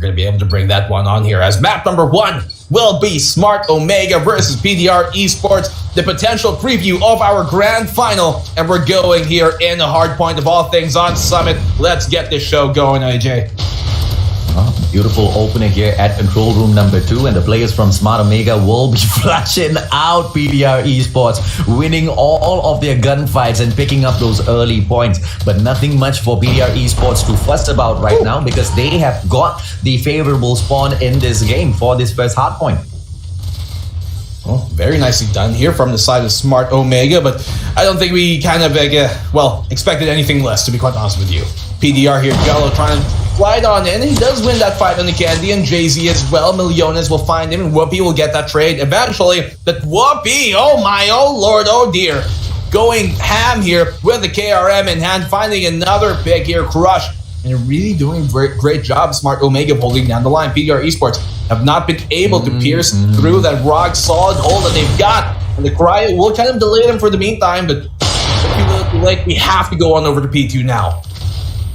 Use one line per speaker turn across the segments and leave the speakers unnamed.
going to be able to bring that one on here, as map number 1 will be Smart Omega versus PDR Esports, the potential preview of our grand final, and we're going here in the Hardpoint of all things on Summit. Let's get this show going, AJ.
Beautiful opening here at control room number 2, and the players from Smart Omega will be flushing out PDR Esports, winning all of their gunfights and picking up those early points. But nothing much for PDR Esports to fuss about right now, because they have got the favorable spawn in this game for this first hardpoint.
Oh, very nicely done here from the side of Smart Omega, but I don't think we kind of expected anything less, to be quite honest with you. PDR here, Jello trying to slide on in. He does win that fight on the Candy, and Jay-Z as well. Millones will find him, and Whoopi will get that trade eventually. But Whoopi, oh my, oh lord, oh dear, going ham here with the KRM in hand, finding another pick here, Crush. And you're really doing a great job, Smart Omega, holding down the line. PDR Esports have not been able to pierce through that rock solid hole that they've got. And the Cryo will kind of delay them for the meantime, but we have to go on over to P2 now.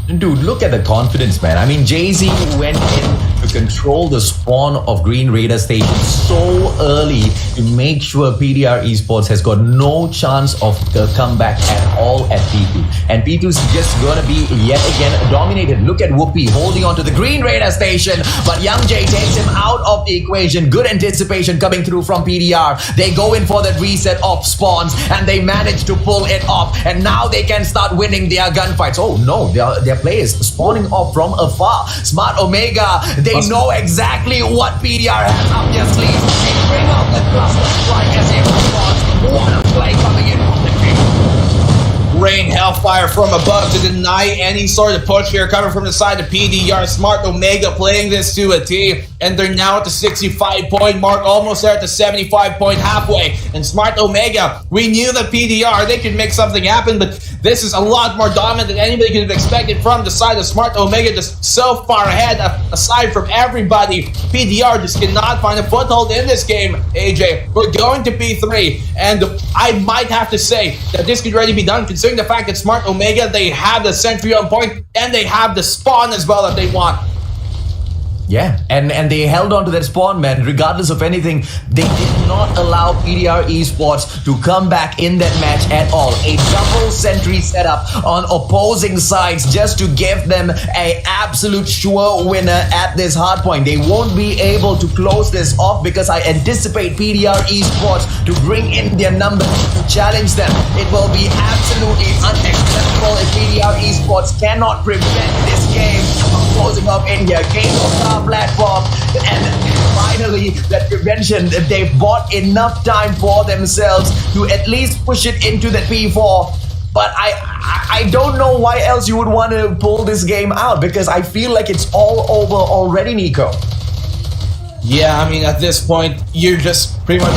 Dude, look at the confidence, man. I mean, Jay-Z went in to control the spawn of Green Raider Station so early to make sure PDR Esports has got no chance of the comeback at all at P2. And P2's just gonna be yet again dominated. Look at Whoopi holding on to the Green Raider Station, but Young Jay takes him out of the equation. Good anticipation coming through from PDR. They go in for that reset of spawns, and they manage to pull it off. And now they can start winning their gunfights. Oh no, their players spawning off from afar. Smart Omega, they know exactly what PDR has up their sleeve. They bring out the cluster strike as it responds. What a play coming in from the field.
Rain Hellfire from above to deny any sort of push here coming from the side of PDR. Smart Omega playing this to a T, and they're now at the 65-point mark, almost there at the 75-point halfway. And Smart Omega, we knew that PDR, they could make something happen, but this is a lot more dominant than anybody could have expected from the side of Smart Omega, just so far ahead, aside from everybody. PDR just cannot find a foothold in this game, AJ. We're going to P3, and I might have to say that this could already be done, considering the fact that Smart Omega, they have the sentry on point, and they have the spawn as well that they want.
Yeah, and they held on to that spawn, man. Regardless of anything, they did not allow PDR Esports to come back in that match at all. A double sentry setup on opposing sides just to give them an absolute sure winner at this hardpoint. They won't be able to close this off, because I anticipate PDR Esports to bring in their numbers to challenge them. It will be absolutely unacceptable if PDR Esports cannot prevent this game from closing up in here. Game of platform, and finally that prevention, they've bought enough time for themselves to at least push it into the P4. But I don't know why else you would want to pull this game out, because I feel like it's all over already, Nico.
Yeah, I mean, at this point, you're just pretty much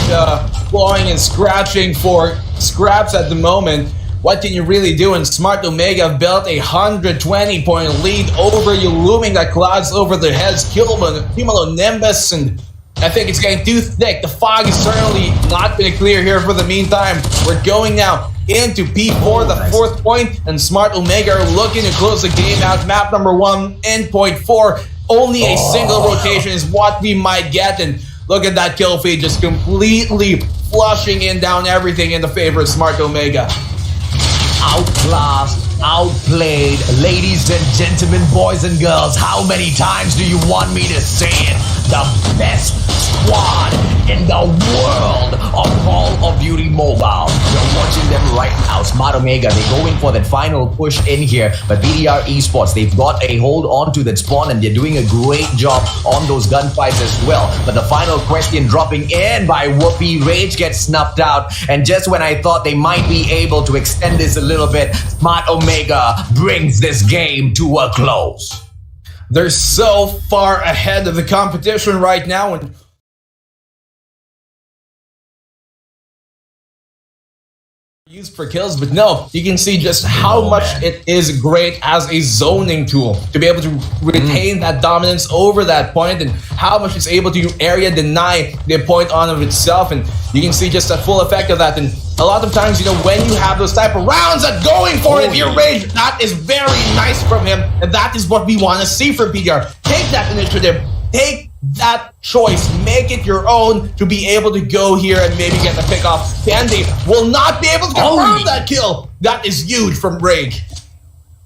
clawing and scratching for scraps at the moment. What can you really do? And Smart Omega built a 120-point lead over you, looming like clouds over their heads. Cumulonimbus, and I think it's getting too thick. The fog is certainly not going to clear here for the meantime. We're going now into P4, the fourth point, and Smart Omega are looking to close the game out. Map number 1 in point 4. Only a single rotation is what we might get, and look at that kill feed, just completely flushing in down everything in the favor of Smart Omega.
Outclassed, outplayed, ladies and gentlemen, boys and girls, how many times do you want me to say it? The best squad in the world of Call of Duty Mobile. You're watching them right now. Smart Omega, they go in for that final push in here, but PDR Esports, they've got a hold on to that spawn, and they're doing a great job on those gunfights as well. But the final question dropping in by Whoopi, Rage gets snuffed out, and just when I thought they might be able to extend this a little bit, Smart Omega brings this game to a close.
They're so far ahead of the competition right now, and used for kills, but no, you can see just how much it is great as a zoning tool to be able to retain that dominance over that point, and how much it's able to area deny the point on of itself. And you can see just the full effect of that. And a lot of times, you know, when you have those type of rounds that going for it, your Rage, that is very nice from him, and that is what we want to see from PDR. Take that initiative, take that choice, make it your own to be able to go here and maybe get the pick off. Candy will not be able to confirm that kill. That is huge from Rage.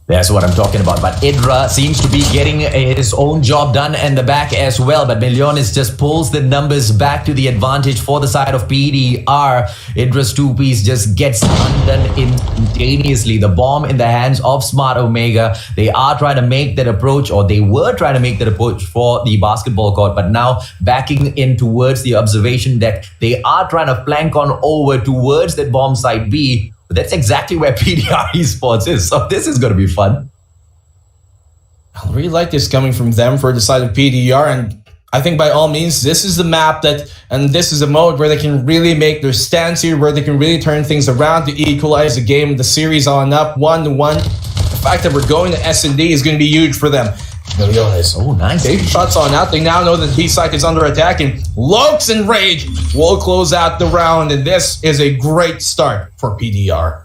That's what I'm talking about. But Idra seems to be getting his own job done in the back as well. But Miliones just pulls the numbers back to the advantage for the side of PDR. Idra's two-piece just gets undone instantaneously. The bomb in the hands of Smart Omega. They are trying to make that approach, or they were trying to make that approach for the basketball court. But now backing in towards the observation deck, they are trying to flank on over towards that bomb site B. But that's exactly where PDR Esports is. So this is going to be fun.
I really like this coming from them for the side of PDR. And I think by all means, this is the map that, and this is a mode where they can really make their stance here, where they can really turn things around to equalize the game, the series on up 1-1. The fact that we're going to S&D is going to be huge for them. Miliones.
Oh, nice.
Take shots on out. They now know that B-side is under attack, and Lokes and Rage will close out the round, and this is a great start for PDR.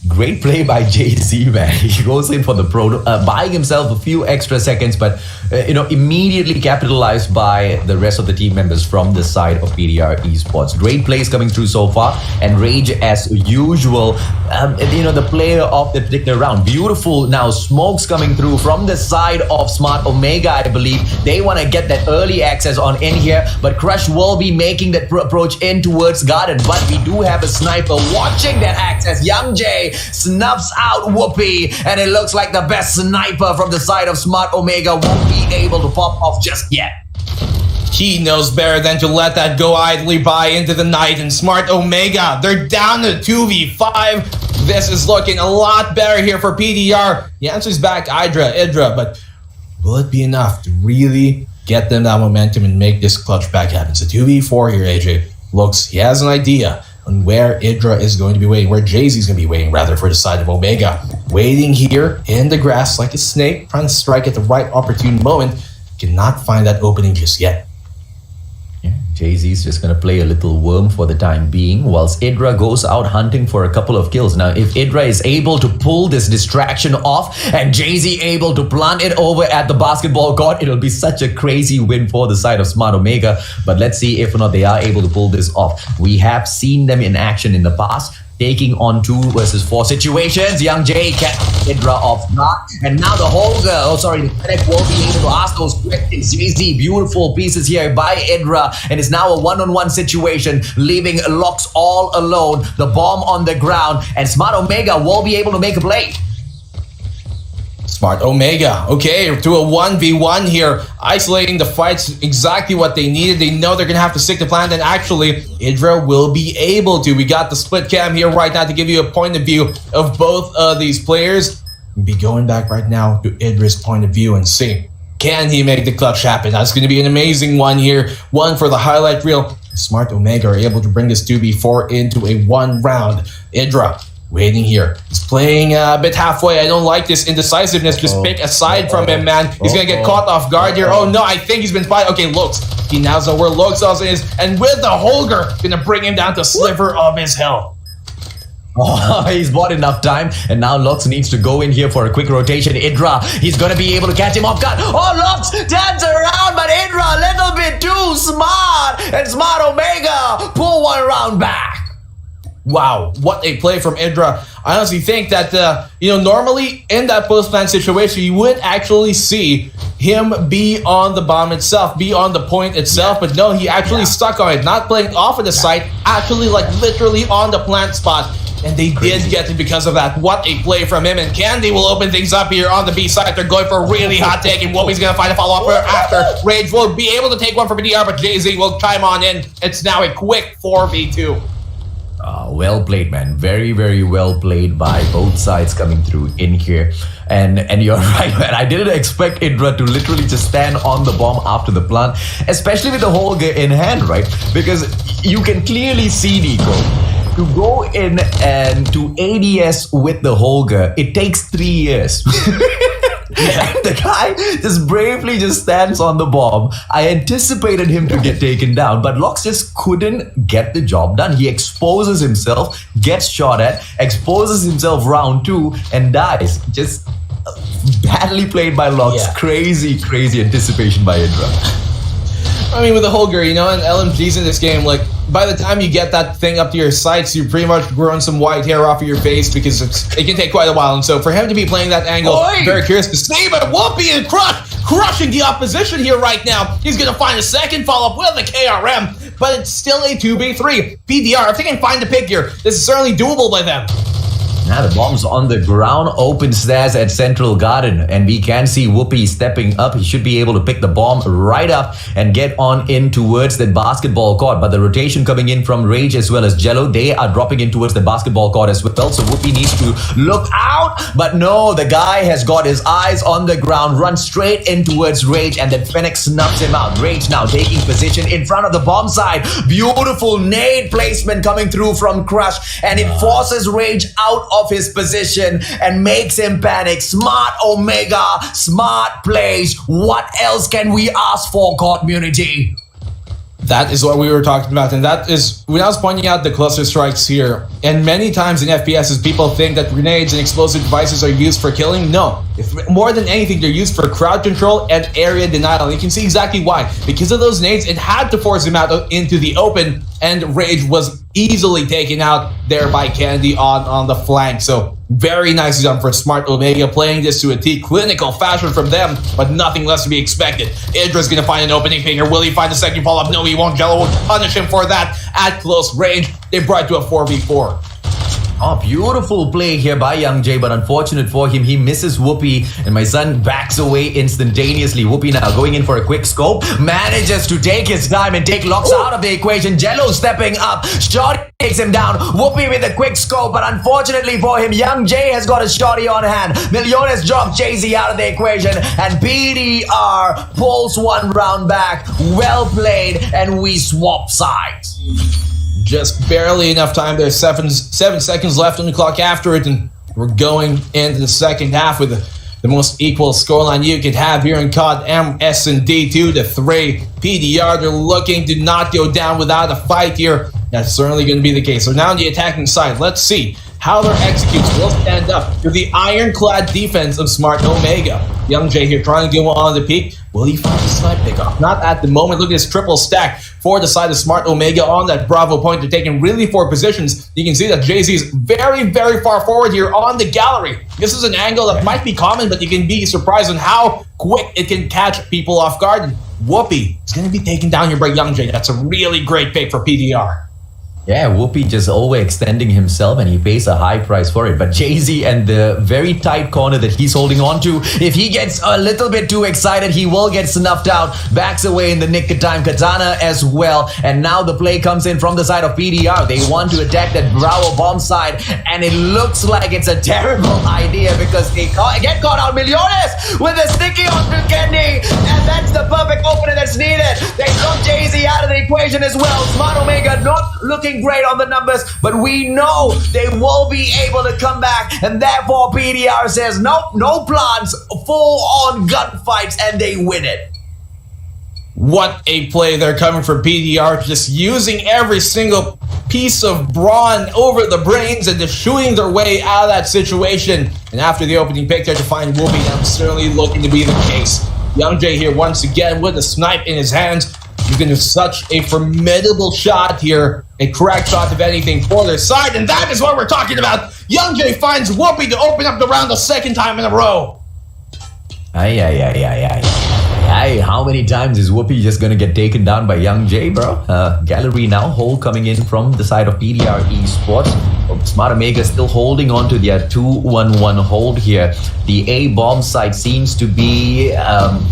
Great play by JC, man. He goes in for the pro, buying himself a few extra seconds, but immediately capitalized by the rest of the team members from the side of PDR Esports. Great plays coming through so far, and Rage as usual. The player of the particular round. Beautiful now smokes coming through from the side of Smart Omega, I believe. They want to get that early access on in here, but Crush will be making that approach in towards Garden. But we do have a sniper watching that access. Young J snuffs out Whoopi, and it looks like the best sniper from the side of Smart Omega won't be able to pop off just yet.
He knows better than to let that go idly by into the night, and Smart Omega, they're down to 2v5. This is looking a lot better here for PDR. He answers back Idra, but will it be enough to really get them that momentum and make this clutch back happen? It's a 2v4 here, AJ. Looks, he has an idea on where Idra is going to be waiting, where Jay-Z is going to be waiting, rather, for the side of Omega. Waiting here in the grass like a snake, trying to strike at the right opportune moment. Cannot find that opening just yet.
Yeah, Jay-Z's just going to play a little worm for the time being, whilst Idra goes out hunting for a couple of kills. Now, if Idra is able to pull this distraction off and Jay-Z able to plant it over at the basketball court, it'll be such a crazy win for the side of Smart Omega. But let's see if or not they are able to pull this off. We have seen them in action in the past, taking on 2 versus 4 situations. Young J kept Idra off guard. And now the the Fennec will be able to ask those questions. Jay-Z, beautiful pieces here by Idra. And it's now a one-on-one situation, leaving Locks all alone. The bomb on the ground. And Smart Omega will be able to make a play.
Smart Omega, okay, to a 1v1 here, isolating the fights, exactly what they needed. They know they're going to have to stick to plan, and actually, Idra will be able to. We got the split cam here right now to give you a point of view of both of these players. We'll be going back right now to Idra's point of view and see, can he make the clutch happen? That's going to be an amazing one here, one for the highlight reel. Smart Omega are able to bring this 2v4 into a 1 round. Idra waiting here. He's playing a bit halfway. I don't like this indecisiveness. Just pick a side from him, man. He's going to get caught off guard here. Oh, no, I think he's been spotted. Okay, Lokes. He now knows where Lokes also is. And with the Holger, going to bring him down to a sliver of his health.
Oh, he's bought enough time, and now Lux needs to go in here for a quick rotation. Idra, he's gonna be able to catch him off guard. Oh, Lux turns around, but Idra a little bit too smart, and Smart Omega pull 1 round back.
Wow, what a play from Idra. I honestly think that, normally in that post-plan situation, you would actually see him be on the bomb itself, be on the point itself, but no, he actually stuck on it, not playing off of the site, actually like literally on the plant spot. And they did get it because of that. What a play from him. And Candy will open things up here on the B side. They're going for a really hot take, and Whoopi's going to find a follow-up after. Rage will be able to take one from PDR, but Jay-Z will chime on in. It's now a quick 4v2.
Well played, man. Very, very well played by both sides coming through in here. And you're right, man. I didn't expect Idra to literally just stand on the bomb after the plant, especially with the Holger in hand, right? Because you can clearly see, Nico, to go in and to ADS with the Holger, it takes 3 years. And the guy just bravely just stands on the bomb. I anticipated him to get taken down, but Lox just couldn't get the job done. He exposes himself, gets shot at, exposes himself round 2, and dies. Just badly played by Lox.
Yeah.
Crazy anticipation by Indra.
I mean, with the whole Garena and LMGs in this game, like, by the time you get that thing up to your sights, you've pretty much grown some white hair off of your face because it can take quite a while. And so for him to be playing that angle, very curious to see, but Whoopi and crushing the opposition here right now. He's going to find a second follow-up with the KRM, but it's still a 2v3. PDR, if they can find a pick here, this is certainly doable by them.
Now the bomb's on the ground, open stairs at Central Garden, and we can see Whoopi stepping up. He should be able to pick the bomb right up and get on in towards the basketball court. But the rotation coming in from Rage as well as Jello, they are dropping in towards the basketball court as well. So Whoopi needs to look out, but no, the guy has got his eyes on the ground, runs straight in towards Rage, and then Fennec snuffs him out. Rage now taking position in front of the bomb side. Beautiful nade placement coming through from Crush, and it forces Rage out of his position and makes him panic. Smart Omega, smart plays. What else can we ask for, community?
That is what we were talking about, and that is when I was pointing out the cluster strikes here. And many times in FPSs, people think that grenades and explosive devices are used for killing. No, more than anything, they're used for crowd control and area denial. And you can see exactly why. Because of those nades, it had to force him out into the open, and Rage was easily taken out there by Candy on the flank. So very nicely done for Smart Omega, playing this to a T. Clinical fashion from them, but nothing less to be expected. Idra's going to find an opening pinger. Will he find a second follow-up? No, he won't. Jello will punish him for that at close range. They brought it to a 4v4.
Oh, beautiful play here by Young J, but unfortunate for him, he misses Whoopi, and my son backs away instantaneously. Whoopi now going in for a quick scope, manages to take his time and take Lox out of the equation. Jello stepping up, Shorty takes him down. Whoopi with a quick scope, but unfortunately for him, Young J has got a Shorty on hand. Millones dropped Jay-Z out of the equation, and PDR pulls one round back. Well played, and we swap sides.
Just barely enough time there. 7 seconds left on the clock after it, and we're going into the second half with the most equal scoreline you could have here in COD. S&D 2-3. PDR, they're looking to not go down without a fight here. That's certainly going to be the case. So now on the attacking side, let's see how their executes will stand up to the ironclad defense of Smart Omega. Young J here trying to go on the peak. Will he find the snipe pickoff? Not at the moment. Look at this triple stack for the side of Smart Omega on that Bravo point. They're taking really 4 positions. You can see that Jay-Z is very far forward here on the gallery. This is an angle that might be common, but you can be surprised on how quick it can catch people off guard. And Whoopi is going to be taken down here by Young J. That's a really great pick for PDR.
Yeah, Whoopi just overextending himself, and he pays a high price for it. But Jay-Z and the very tight corner that he's holding on to, if he gets a little bit too excited, he will get snuffed out. Backs away in the nick of time. Katana as well. And now the play comes in from the side of PDR. They want to attack that Bravo bomb side, and it looks like it's a terrible idea because they get caught out. Millones with a sticky on Candy, and that's the perfect opener that's needed. They drop Jay-Z out of the equation as well. Smart Omega not looking great on the numbers, but we know they will be able to come back, and therefore PDR says nope, no plans, full on gunfights, and they win it.
What a play there coming from PDR, just using every single piece of brawn over the brains and just shooting their way out of that situation. And after the opening pick there to find Whoopi, that's certainly looking to be the case. Young J here once again with a snipe in his hands. He's going to do such a formidable shot here. A correct shot, if anything, for their side. And that is what we're talking about. Young J finds Whoopi to open up the round the second time in a row.
How many times is Whoopi just gonna get taken down by Young J, bro? Gallery now, hold coming in from the side of PDR ESPORts. Smart Omega still holding on to their 2-1-1 hold here. The A bomb side seems to be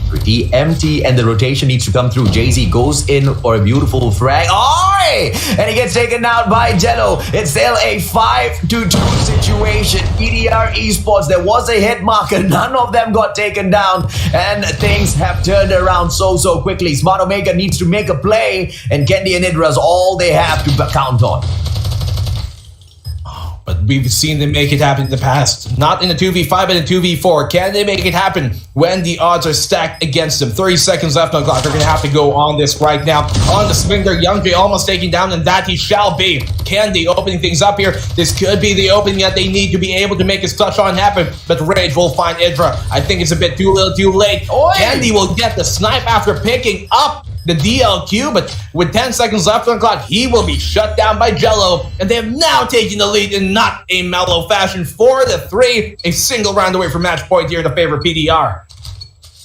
pretty empty, and the rotation needs to come through. Jay-Z goes in for a beautiful frag. Oi! And he gets taken out by Jello. It's still a 5-2 situation. PDR ESPORts, there was a hit marker. None of them got taken down, and things have turned around so quickly. Smart Omega needs to make a play, and Candy and Idra's all they have to count on.
But we've seen them make it happen in the past. Not in a 2v5, but in a 2v4. Can they make it happen when the odds are stacked against them? 30 seconds left on the clock. They're going to have to go on this right now. On the swing there, Youngjae almost taking down, and that he shall be. Candy opening things up here. This could be the opening that they need to be able to make his clutch on happen. But Rage will find Idra. I think it's a bit too little too late. Oi! Candy will get the snipe after picking up the DLQ, but with 10 seconds left on the clock, he will be shut down by Jello, and they have now taken the lead in not a mellow fashion. 4-3, a single round away from match point here to favor PDR.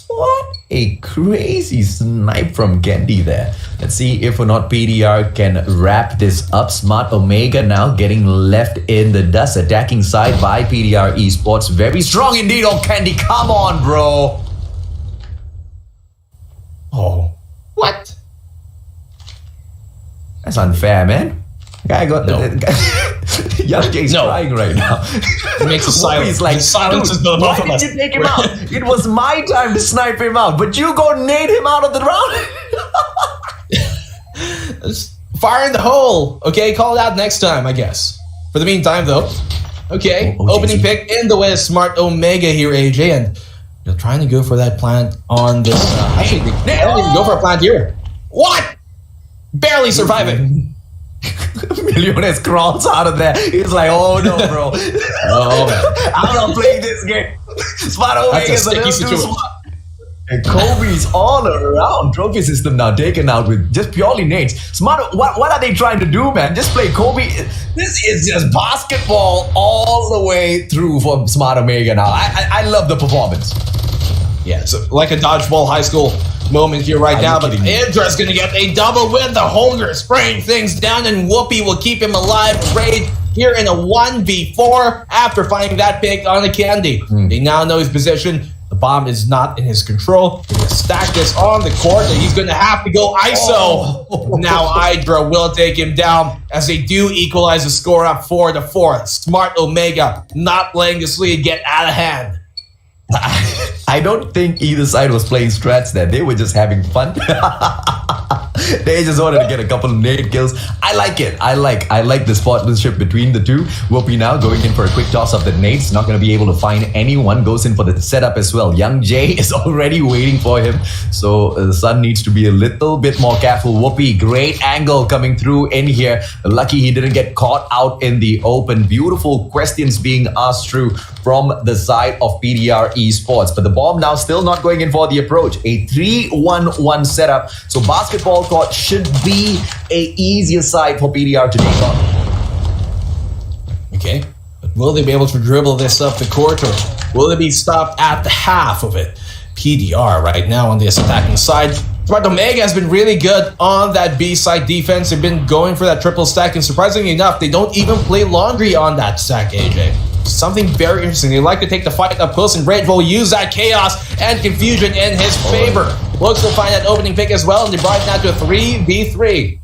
What a crazy snipe from Candy there. Let's see if or not PDR can wrap this up. Smart Omega now getting left in the dust. Attacking side by PDR Esports. Very strong indeed on Candy. Come on, bro.
Oh. What?
That's unfair, man. Guy got
no.
Youngjae's crying right now.
It makes a silence.
Like,
silences the both of us.
Why did you take him out? It was my time to snipe him out, but you go nade him out of the round.
Fire in the hole. Okay, call it out next time, I guess. For the meantime, though. Okay, opening pick in the way of Smart Omega here, AJ, and you're trying to go for that plant on this. Actually, they don't even go for a plant here. What? Barely surviving.
Millionaires crawls out of there. He's like, oh no, bro.
Oh, man.
I'm not playing this game. Smart Omega's a little too smart. And Kobe's all around. Trophy system now taken out with just purely nades. Smart, what are they trying to do, man? Just play Kobe. This is just basketball all the way through for Smart Omega now. I love the performance.
Yeah, it's like a dodgeball high school moment here right now, but Idra's gonna get a double with the holder, spraying things down, and Whoopi will keep him alive. Raid here in a 1v4 after finding that pick on the Candy. They now know his position. The bomb is not in his control. He's gonna stack this on the court, and he's gonna have to go ISO. Now Idra will take him down as they do equalize the score up 4-4. Smart Omega not letting this lead get out of hand.
I don't think either side was playing strats there. They were just having fun. They just wanted to get a couple of nade kills. I like it. I like the sportsmanship between the two. Whoopi now going in for a quick toss of the nades. Not going to be able to find anyone. Goes in for the setup as well. Youngjae is already waiting for him. So the Sun needs to be a little bit more careful. Whoopi, great angle coming through in here. Lucky he didn't get caught out in the open. Beautiful questions being asked through from the side of PDR Esports. But the bomb now still not going in for the approach. A 3-1-1 setup. So basketball court should be a easier side for PDR to take on.
Okay, but will they be able to dribble this up the court, or will they be stopped at the half of it? PDR right now on this attacking side. Smart Omega has been really good on that B side defense. They've been going for that triple stack, and surprisingly enough, they don't even play laundry on that stack, AJ. Something very interesting. They like to take the fight up close, and Rage will use that chaos and confusion in his favor. Looks to find that opening pick as well, and they brought it down to a 3v3.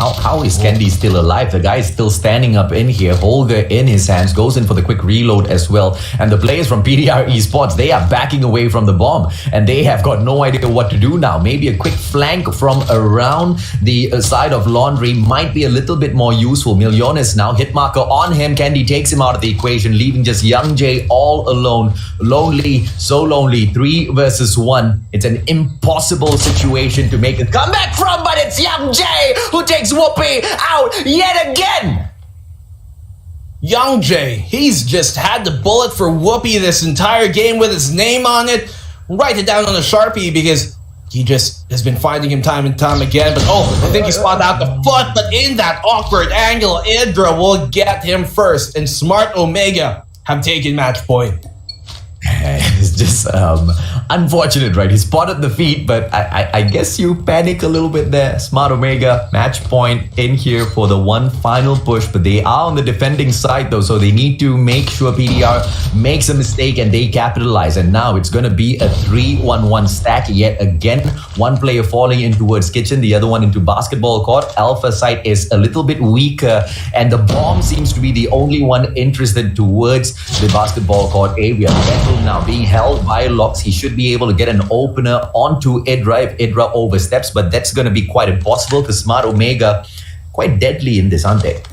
How is Candy still alive? The guy is still standing up in here, holder in his hands, goes in for the quick reload as well. And the players from PDR Esports, they are backing away from the bomb, and they have got no idea what to do now. Maybe a quick flank from around the side of Laundry might be a little bit more useful. Milliones now, hit marker on him. Candy takes him out of the equation, leaving just Youngjae all alone. Lonely, so lonely. 3 versus 1. It's an impossible situation to make a comeback from, but it's Youngjae who takes Whoopi out yet again.
Youngjae, he's just had the bullet for Whoopi this entire game with his name on it. Write it down on a Sharpie because he just has been finding him time and time again. But I think he spotted out the foot, but in that awkward angle, Idra will get him first, and Smart Omega have taken match point.
It's just unfortunate, right? He spotted the feet, but I guess you panic a little bit there. Smart Omega, match point in here for the one final push, but they are on the defending side though, so they need to make sure PDR makes a mistake and they capitalize. And now it's going to be a 3-1-1 stack yet again. One player falling in towards kitchen, the other one into basketball court. Alpha side is a little bit weaker, and the bomb seems to be the only one interested towards the basketball court area. Now being held by Locks, he should be able to get an opener onto Idra if Idra oversteps, but that's going to be quite impossible because Smart Omega quite deadly in this, aren't they?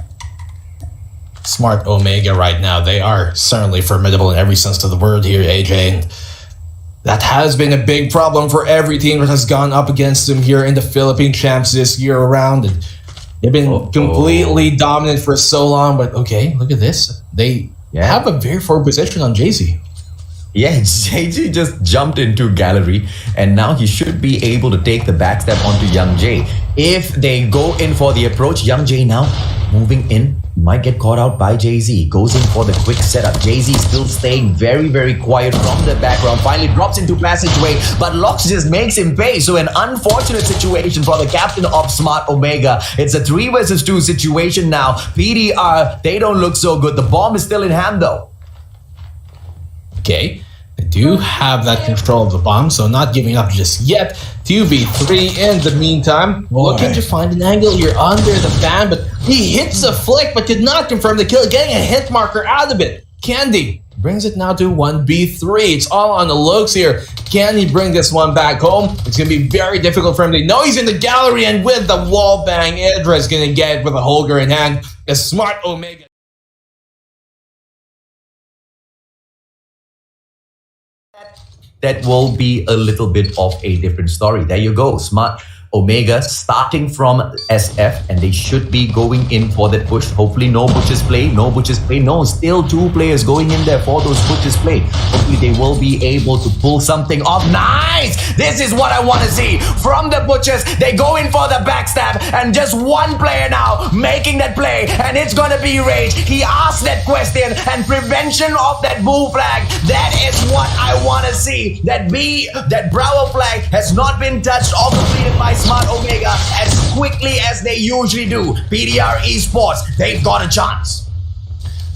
Smart Omega right now, they are certainly formidable in every sense of the word here, AJ. And that has been a big problem for every team that has gone up against them here in the Philippine Champs this year around. And they've been completely dominant for so long, but okay, look at this. They have a very forward position on JZ.
Yeah, JJ just jumped into gallery, and now he should be able to take the backstep onto Young J. If they go in for the approach, Young J now moving in, might get caught out by JZ. Goes in for the quick setup. JZ still staying very, very quiet from the background. Finally drops into passageway, but Lox just makes him pay. So an unfortunate situation for the captain of Smart Omega. It's a 3 versus 2 situation now. PDR, they don't look so good. The bomb is still in hand though.
Okay, they do have that control of the bomb, so not giving up just yet. 2v3 in the meantime. Looking to find an angle here under the ban, but he hits a flick, but did not confirm the kill, getting a hit marker out of it. Candy brings it now to 1v3. It's all on the looks here. Can he bring this one back home? It's going to be very difficult for him. They know he's in the gallery, and with the wall bang, Idra is going to get it with a Holger in hand. A Smart Omega.
That will be a little bit of a different story. There you go. Smart Omega starting from SF, and they should be going in for that push. Hopefully no butchers play, no, still 2 players going in there for those butchers play. Hopefully they will be able to pull something off. Nice! This is what I want to see from the butchers. They go in for the backstab, and just 1 player now making that play, and it's gonna be Rage. He asked that question, and prevention of that bull flag. That is what I want to see. That Bravo flag has not been touched or completed by Smart Omega as quickly as they usually do. PDR Esports, they've got a chance.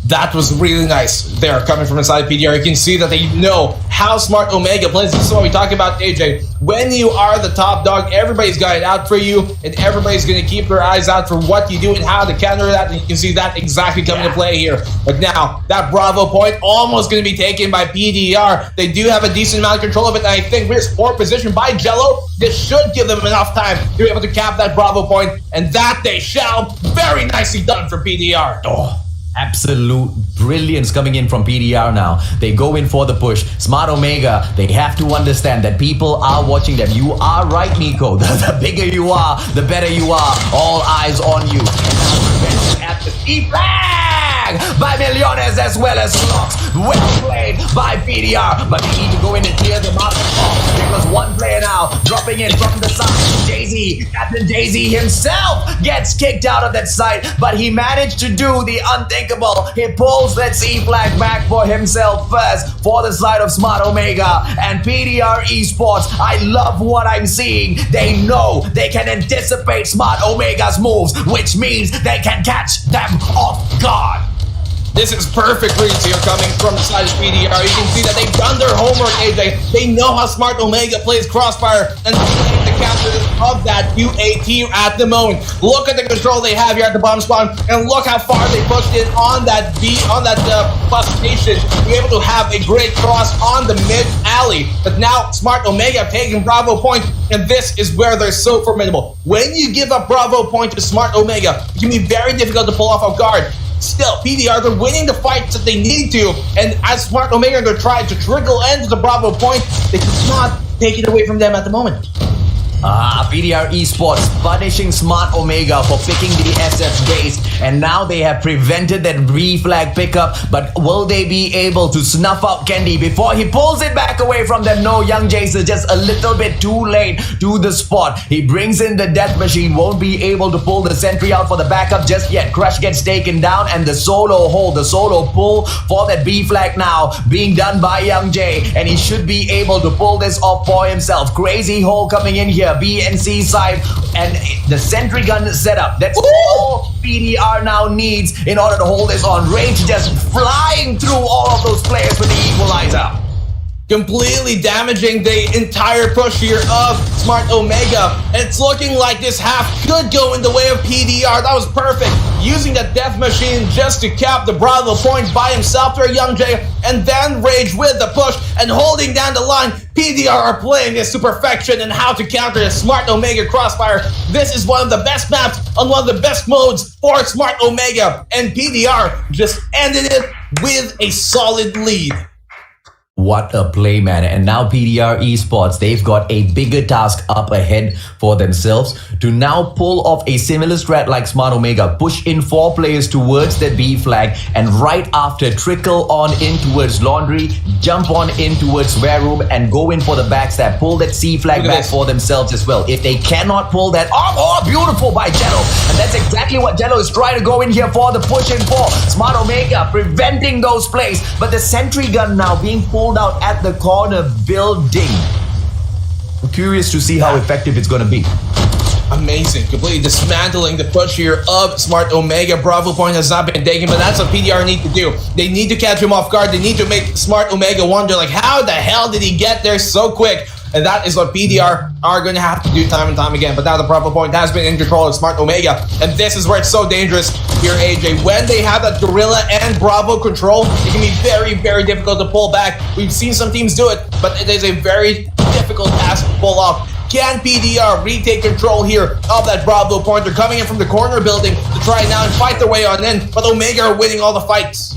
That was really nice. They're coming from inside PDR. You can see that they know how Smart Omega plays. This is what we talk about, AJ. When you are the top dog, everybody's got it out for you, and everybody's going to keep their eyes out for what you do and how to counter that. And you can see that exactly coming to play here. But now, that Bravo point almost going to be taken by PDR. They do have a decent amount of control of it, and I think here's poor position by Jello. This should give them enough time to be able to cap that Bravo point, and that they shall. Very nicely done for PDR.
Absolute brilliance coming in from PDR now. They go in for the push. Smart Omega, they have to understand that people are watching them. You are right, Nico. The bigger you are, the better you are. All eyes on you. At the key flag by Millones as well as Lox. Well played by PDR, but they need to go in and clear them up. Because 1 player now dropping in from the side. JZ, Captain JZ himself gets kicked out of that side, but he managed to do the unthinkable. He pulls that C flag back for himself first for the side of Smart Omega. And PDR Esports, I love what I'm seeing. They know they can anticipate Smart Omega's moves, which means they can catch them off guard.
This is perfect reads here coming from the side of PDR. You can see that they've done their homework, AJ. They know how Smart Omega plays Crossfire and the counter of that UAT at the moment. Look at the control they have here at the bomb spawn, and look how far they pushed it on that plus station to be able to have a great cross on the mid alley. But now Smart Omega taking Bravo point, and this is where they're so formidable. When you give up Bravo point to Smart Omega, it can be very difficult to pull off guard. Still, PDR, they're winning the fights that they need to, and as Smart Omega, they're trying to trickle into the Bravo point. They cannot take it away from them at the moment.
PDR Esports punishing Smart Omega for picking the SF base, and now they have prevented that reflag pickup. But will they be able to snuff out Candy before he pulls it back away from them? No, Young Jace is just a little bit too late to the spot. He brings in the death machine, won't be able to pull the sentry out for the backup just yet. Crush gets taken down, and the solo hold, the solo pull for that B flag now being done by Young J, and he should be able to pull this off for himself. Crazy hole coming in here. B and C side, and the sentry gun setup. That's all PDR now needs in order to hold this on. Rage just flying through all of those players with the equalizer.
completely damaging the entire push here of Smart Omega. And it's looking like this half could go in the way of PDR. That was perfect. Using that death machine just to cap the Bravo point by himself there, Young Jay, and then Rage with the push and holding down the line. PDR are playing this to perfection and how to counter the Smart Omega Crossfire. This is one of the best maps on one of the best modes for Smart Omega. And PDR just ended it with a solid lead.
What a play, man. And now PDR Esports, they've got a bigger task up ahead for themselves to now pull off a similar strat like Smart Omega, push in 4 players towards that B flag, and right after trickle on in towards Laundry, jump on in towards Spare Room, and go in for the backstab, pull that C flag back for themselves as well. If they cannot pull that off, oh, beautiful by Jello. And that's exactly what Jello is trying to go in here for, the push in for Smart Omega, preventing those plays. But the sentry gun now being pulled out at the corner building. I'm curious to see how effective it's going to be.
Amazing. Completely dismantling the push here of Smart Omega. Bravo point has not been taken, but that's what PDR need to do. They need to catch him off guard. They need to make Smart Omega wonder, like, how the hell did he get there so quick? And that is what PDR are going to have to do time and time again. But now the Bravo point has been in control of Smart Omega. And this is where it's so dangerous here, AJ. When they have that Gorilla and Bravo control, it can be very, very difficult to pull back. We've seen some teams do it, but it is a very difficult task to pull off. Can PDR retake control here of that Bravo point? They're coming in from the corner building to try now and fight their way on in, but Omega are winning all the fights.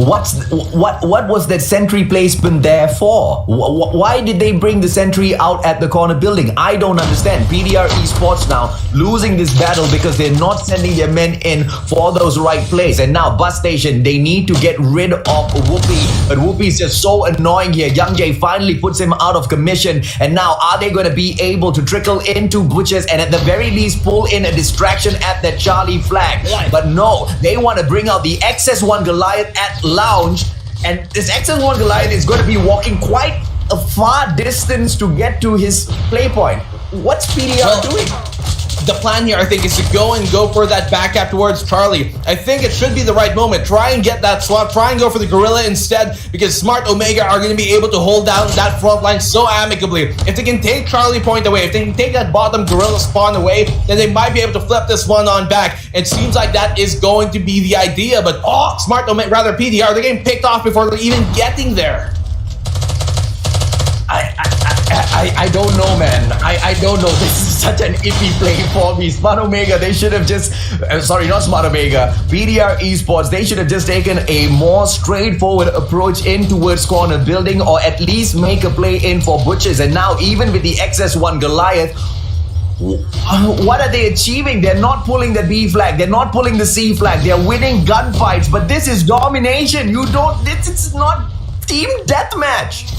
What was that sentry placement there for? Why did they bring the sentry out at the corner building? I don't understand. PDR Esports now losing this battle because they're not sending their men in for those right plays. And now Bus Station, they need to get rid of Whoopi. But Whoopi is just so annoying here. Young Jay finally puts him out of commission. And now are they going to be able to trickle into Butchers and at the very least pull in a distraction at that Charlie flag? Right. But no, they want to bring out the XS1 Goliath at Lounge, and this XS1 Goliath is going to be walking quite a far distance to get to his play point. What's PDR doing?
The plan here, I think, is to go for that back cap towards Charlie. I think it should be the right moment. Try and get that swap. Try and go for the Gorilla instead, because Smart Omega are going to be able to hold down that front line so amicably. If they can take Charlie point away, if they can take that bottom Gorilla spawn away, then they might be able to flip this one on back. It seems like that is going to be the idea, but Smart Omega, rather PDR, they're getting picked off before they're even getting there.
I don't know, man. I don't know. This is such an iffy play for me. Smart Omega, they should have just... sorry, not Smart Omega. PDR Esports, they should have just taken a more straightforward approach in towards corner building, or at least make a play in for Butchers. And now, even with the XS1 Goliath, what are they achieving? They're not pulling the B flag. They're not pulling the C flag. They're winning gunfights. But this is domination. It's not team deathmatch.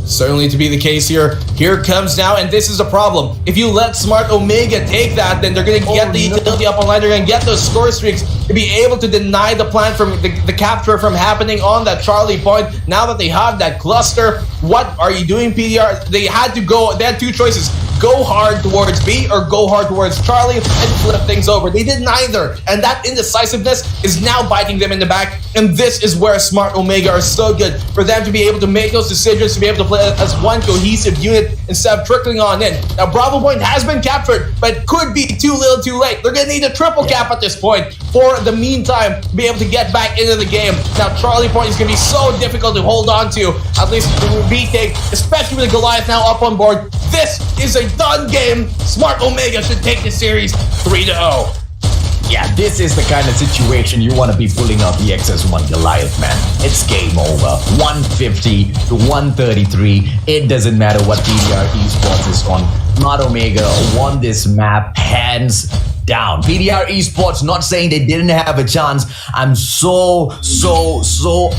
Certainly to be the case here. Here comes now, and this is a problem. If you let Smart Omega take that, then they're going to get the utility up online. They're going to get those score streaks to be able to deny the plan from the capture from happening on that Charlie point. Now that they have that cluster, what are you doing, PDR? They had 2 choices. Go hard towards B or go hard towards Charlie and flip things over. They did neither, and that indecisiveness is now biting them in the back, and this is where Smart Omega are so good, for them to be able to make those decisions, to be able to play as one cohesive unit instead of trickling on in. Now Bravo point has been captured, but could be too little too late. They're going to need a triple cap at this point for the meantime to be able to get back into the game. Now Charlie point is going to be so difficult to hold on to, at least to retake, especially with the Goliath now up on board. This is a done game. Smart Omega should take the series 3-0.
Yeah, this is the kind of situation you want to be pulling out the XS1 Goliath, man. It's game over. 150 to 133. It doesn't matter what PDR Esports is on. Smart Omega won this map hands down. PDR Esports, not saying they didn't have a chance. I'm so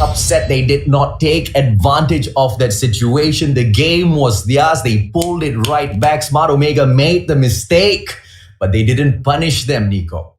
upset they did not take advantage of that situation. The game was theirs. They pulled it right back. Smart Omega made the mistake, but they didn't punish them, Nico.